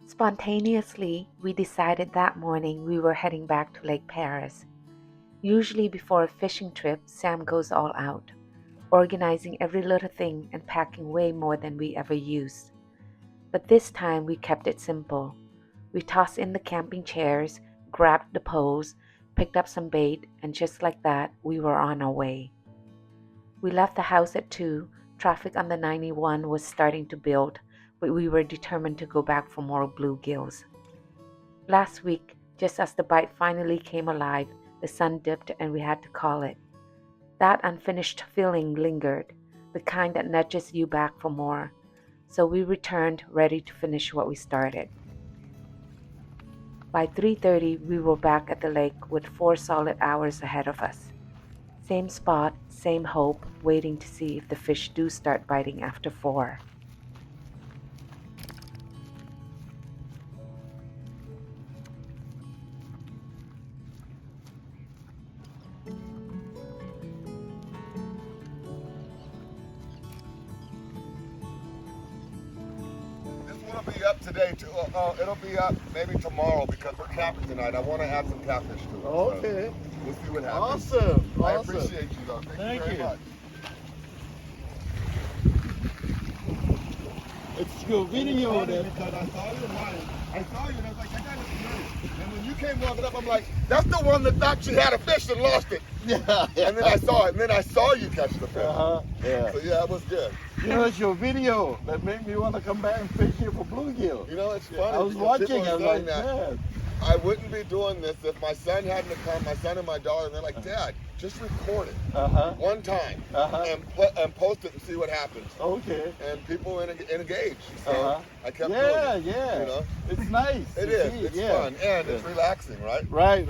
Spontaneously, we decided that morning we were heading back to Lake Perris. Usually before a fishing trip, Sam goes all out, organizing every little thing and packing way more than we ever used. But this time we kept it simple. We tossed in the camping chairs, grabbed the poles, picked up some bait, and just like that, we were on our way. We left the house at 2. Traffic on the 91 was starting to build, but we were determined to go back for more bluegills. Last week, just as the bite finally came alive, the sun dipped and we had to call it. That unfinished feeling lingered, the kind that nudges you back for more. So we returned, ready to finish what we started. By 3:30, we were back at the lake with 4 solid hours ahead of us. Same spot, same hope, waiting to see if the fish do start biting after 4. It'll be up today too. It'll be up maybe tomorrow because we're camping tonight. I want to add some catfish to it. Okay. So we'll see what happens. Awesome. I Awesome. appreciate you though. Thank you very much. It's your video then. Because I saw you running. I saw you and I was like, I gotta see. And when you came walking up, I'm like, that's the one that thought she had a fish and lost it. Yeah. And then I saw it. And then I saw you catch the fish. Yeah. So yeah, it was good. You know, it's your video that made me want to come back and fish here for bluegill. You know, it's funny. I was because people watching. I are was saying like, that. man. I wouldn't be doing this if my son hadn't come, my son and my daughter, and they're like, Dad, just record it one time and post it and see what happens. Okay. And people engage. So I kept doing it. Yeah. You know? It's nice. It is. It's fun. And it's relaxing, right? Right.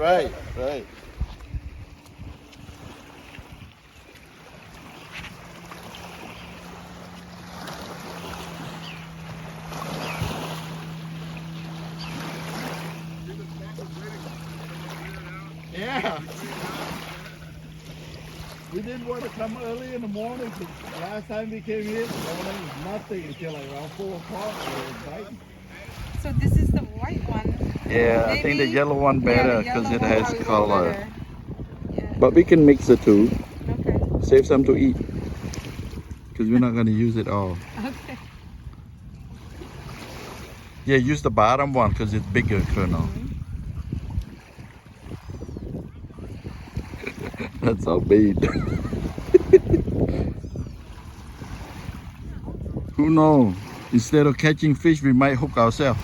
Yeah. We didn't want to come early in the morning because last time we came here, there was nothing until like around 4 o'clock. So this is the white one. Yeah, Maybe, I think the yellow one better because it has color. color. Yeah. But we can mix the two. Okay. Save some to eat because we're not going to use it all. Okay. Yeah, use the bottom one because it's bigger, Colonel. That's our bait. Who knows? Instead of catching fish, we might hook ourselves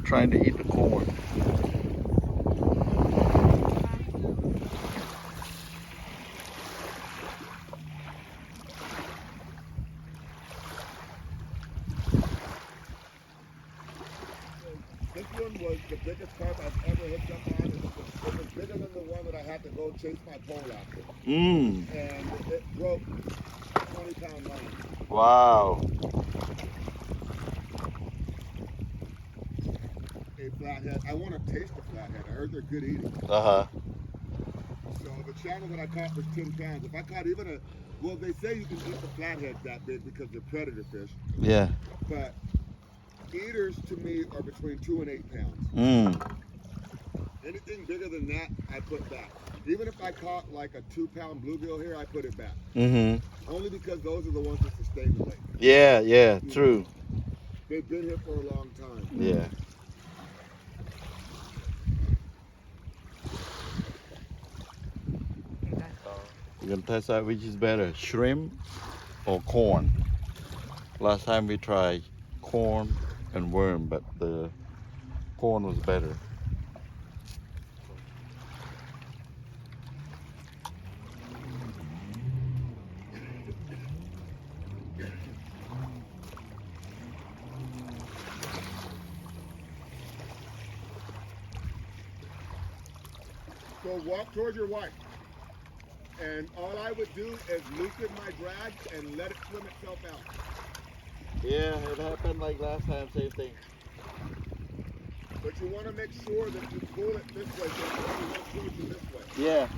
trying to eat the corn. This one was the biggest carp I've ever hooked up on. It was bigger than the one that I had to go chase my pole after. And it broke 20-pound line. Wow. A flathead. I want to taste the flathead. I heard they're good eating. Uh-huh. So the channel that I caught was 10 pounds. If I caught even a, well, they say you can eat the flatheads that big because they're predator fish. Yeah. But eaters to me are between 2 and 8 pounds. Anything bigger than that, I put back. Even if I caught like a 2-pound bluegill here, I put it back. Only because those are the ones that sustain the lake. Yeah, true. They've been here for a long time. Yeah. We're gonna test out which is better, shrimp or corn. Last time we tried corn and worm, but the corn was better. So walk towards your wife. And all I would do is loosen my drag and let it swim itself out. Yeah, it happened like last time, same thing. But you want to make sure that you pull it this way, so you only one towards this way. Yeah.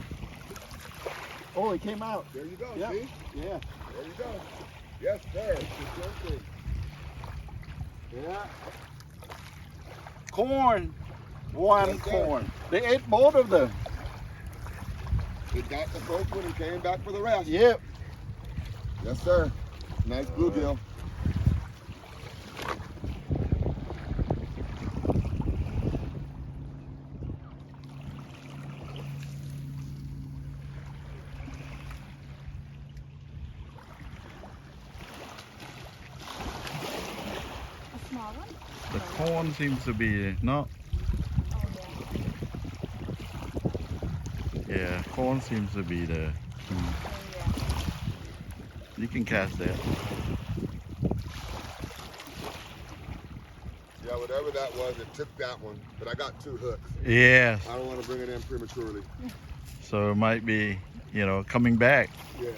Oh, it came out. There you go, Yep. see? Yeah. There you go. Yes, sir. Yeah. Corn. One Yes, sir. corn. They ate both of them. He got the first one and came back for the rest. Yep. Yes, sir. Nice bluegill. A small one? The corn seems to be no. Oh, yeah. Yeah, corn seems to be the key. Oh, yeah. You can cast that. Yeah, whatever that was, it took that one. But I got 2 hooks. Yes. I don't want to bring it in prematurely. So it might be, coming back. Yeah.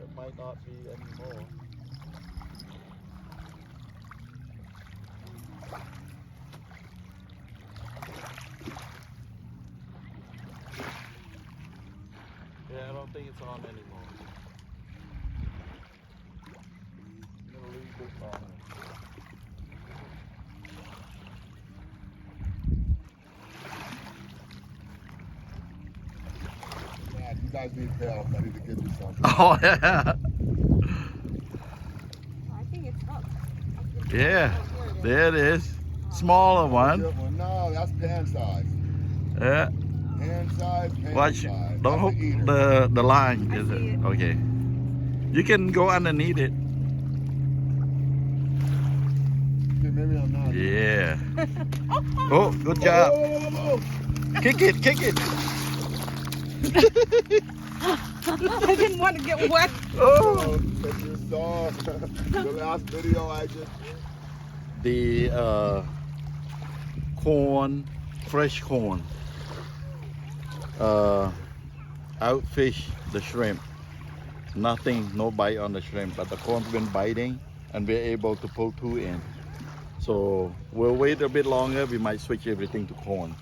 It might not be anymore. Yeah, I don't think it's on anymore. I'm gonna leave this on. Yeah, you guys need help. I need to give you something. Oh yeah. I think it's up. Yeah. Oh, here it is. There it is. Smaller one. Good one. No, that's pan size. Yeah. Pan size, pan Watch. size. Don't That's hook the eater. the line. I Is see it? it. Okay. You can go underneath it. Okay, maybe I'm not. Yeah. Oh, good job. Kick it, kick it. I didn't want to get wet. Oh. If you saw the last video I just did. The corn, fresh corn, outfish the shrimp. Nothing, no bite on the shrimp, but the corn's been biting and we're able to pull 2 in. So we'll wait a bit longer, we might switch everything to corn.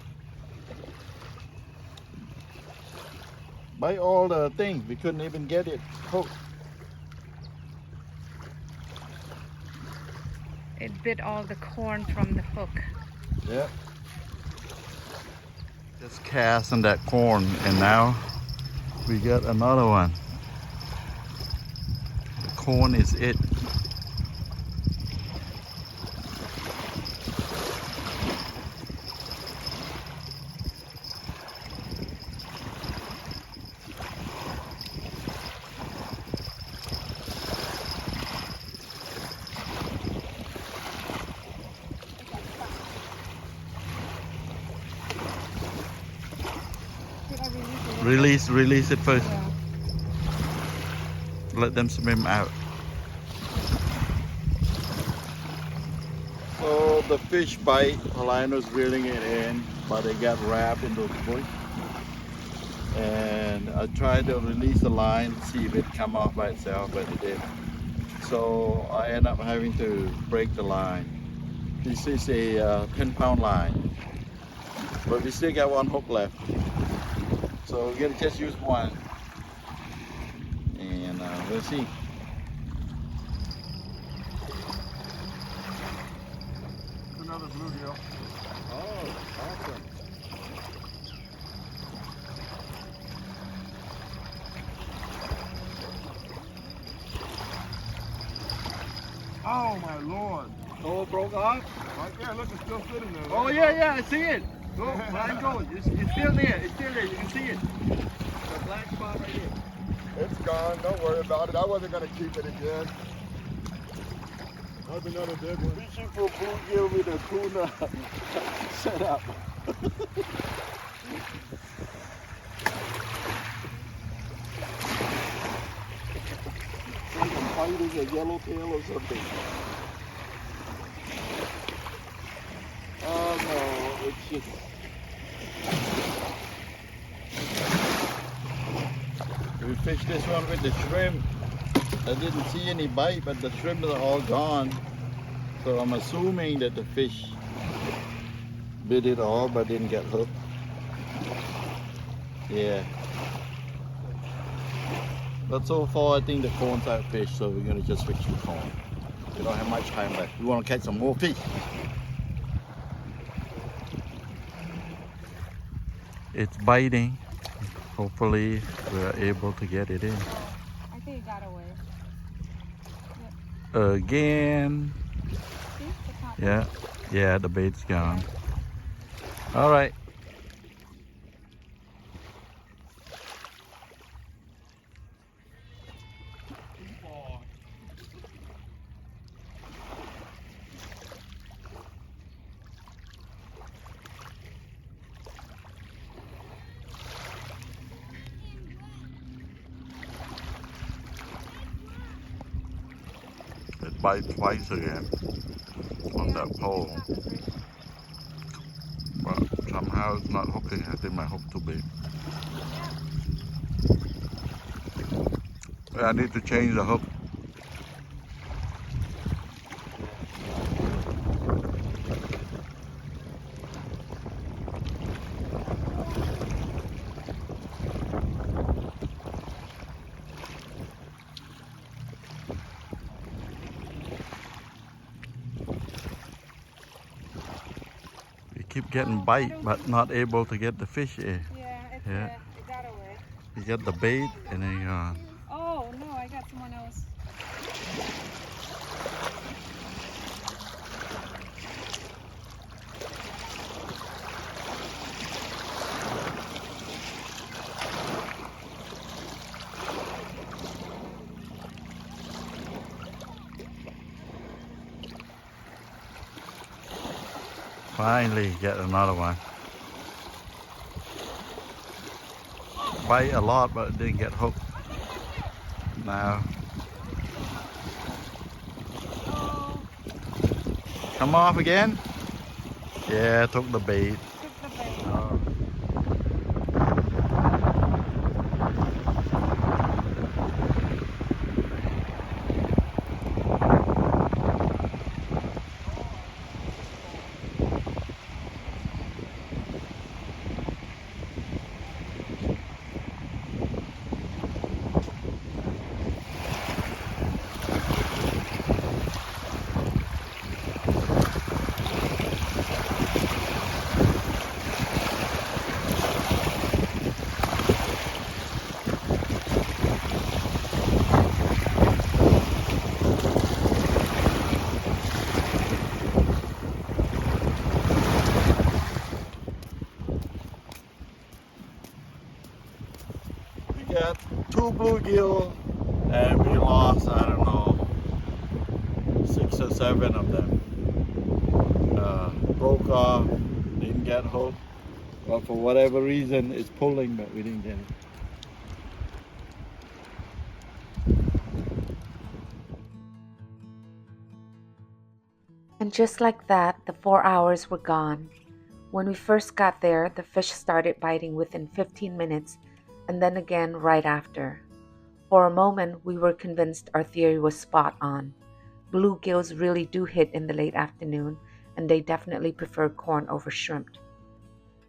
By all the things, we couldn't even get it hooked. It bit all the corn from the hook. Yeah. Just cast on that corn and now we got another one. The corn is it. Should I release it? Release it first. Yeah. Let them swim out. So the fish bite, Palino's reeling it in, but it got wrapped into the bush. And I tried to release the line, see if it come off by itself, but it didn't. So I end up having to break the line. This is a 10-pound line, but we still got 1 hook left. So we're gonna just use 1. And we'll see. Another bluegill. Oh, awesome. Oh my lord. Oh, broke off? Right there, look, it's still sitting there. Oh, yeah, I see it. Go, line goes. It's still there. It's still there. You can see it. The black spot right here. It's gone. Don't worry about it. I wasn't going to keep it again. That was another big one. Fishing for bluegill with a tuna setup. Like I'm fighting a yellowtail or something. Oh no, it's just. We fished this one with the shrimp. I didn't see any bite, but the shrimp are all gone. So I'm assuming that the fish bit it all but didn't get hooked. Yeah. But so far, I think the corn's out fish, so we're gonna just fish the corn. We don't have much time left. We want to catch some more fish. It's biting. Hopefully, we're able to get it in. I think it got away. Again. See? It's not Yeah, yeah, the bait's gone. All right. It bite twice again on that pole, but somehow it's not hooking. I think my hook too big. I need to change the hook. We keep getting bite, but not able to get the fish in. Yeah, it got away. You get the bait and then Oh no, I got someone else. finally get another one. Bite a lot, but it didn't get hooked. Now, come off again. Yeah, took the bait. Oh. We got 2 bluegill and we lost, I don't know, 6 or 7 of them. Broke off, didn't get hooked, but for whatever reason it's pulling, but we didn't get it. And just like that, the 4 hours were gone. When we first got there, the fish started biting within 15 minutes and then again right after. For a moment, we were convinced our theory was spot on. Bluegills really do hit in the late afternoon, and they definitely prefer corn over shrimp.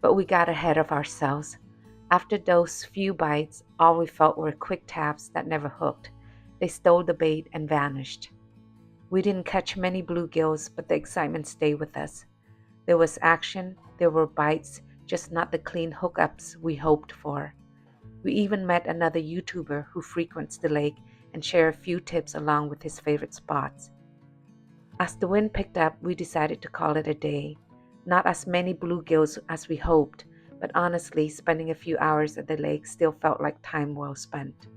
But we got ahead of ourselves. After those few bites, all we felt were quick taps that never hooked. They stole the bait and vanished. We didn't catch many bluegills, but the excitement stayed with us. There was action, there were bites, just not the clean hookups we hoped for. We even met another YouTuber who frequents the lake and shared a few tips along with his favorite spots. As the wind picked up, we decided to call it a day. Not as many bluegills as we hoped, but honestly, spending a few hours at the lake still felt like time well spent.